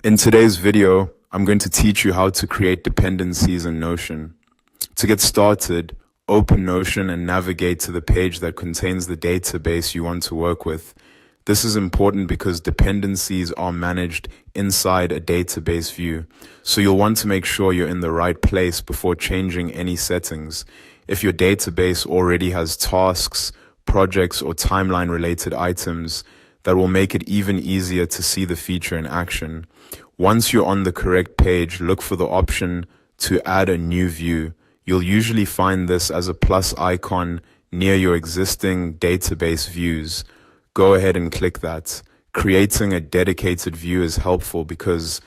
In today's video, I'm going to teach you how to create dependencies in Notion. To get started, open Notion and navigate to the page that contains the database you want to work with. This is important because dependencies are managed inside a database view, so you'll want to make sure you're in the right place before changing any settings. If your database already has tasks, projects, or timeline-related items, that will make it even easier to see the feature in action. Once you're on the correct page, look for the option to add a new view. You'll usually find this as a plus icon near your existing database views. Go ahead and click that. Creating a dedicated view is helpful because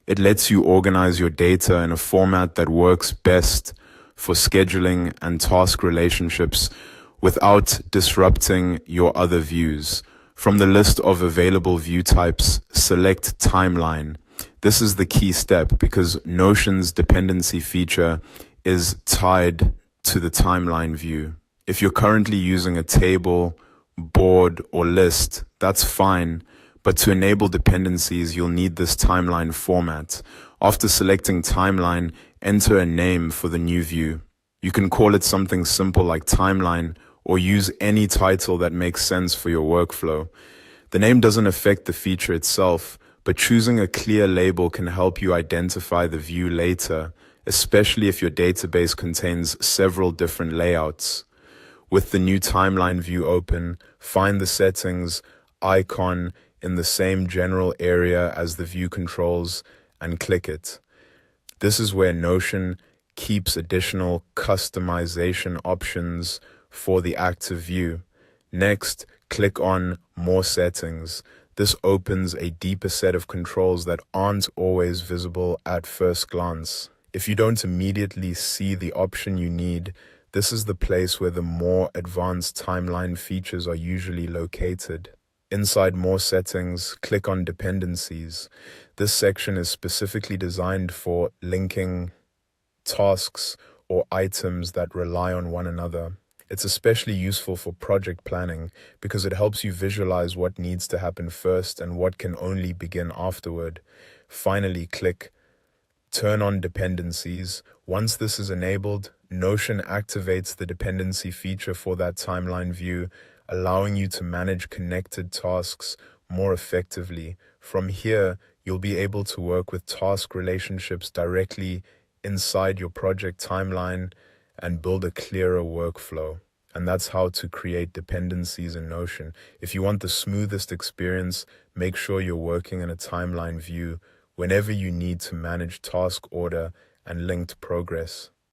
it lets you organize your data in a format that works best for scheduling and task relationships without disrupting your other views. From the list of available view types, select Timeline. This is the key step because Notion's dependency feature is tied to the timeline view. If you're currently using a table, board, or list, that's fine, but to enable dependencies, you'll need this timeline format. After selecting Timeline, enter a name for the new view. You can call it something simple like Timeline, or use any title that makes sense for your workflow. The name doesn't affect the feature itself, but choosing a clear label can help you identify the view later, especially if your database contains several different layouts. With the new timeline view open, find the settings icon in the same general area as the view controls and click it. This is where Notion keeps additional customization options for the active view. Next, click on More Settings. This opens a deeper set of controls that aren't always visible at first glance. If you don't immediately see the option you need, this is the place where the more advanced timeline features are usually located. Inside More Settings, click on Dependencies. This section is specifically designed for linking tasks or items that rely on one another. It's especially useful for project planning because it helps you visualize what needs to happen first and what can only begin afterward. Finally, click Turn on Dependencies. Once this is enabled, Notion activates the dependency feature for that timeline view, allowing you to manage connected tasks more effectively. From here, you'll be able to work with task relationships directly inside your project timeline and build a clearer workflow. And that's how to create dependencies in Notion. If you want the smoothest experience, make sure you're working in a timeline view whenever you need to manage task order and linked progress.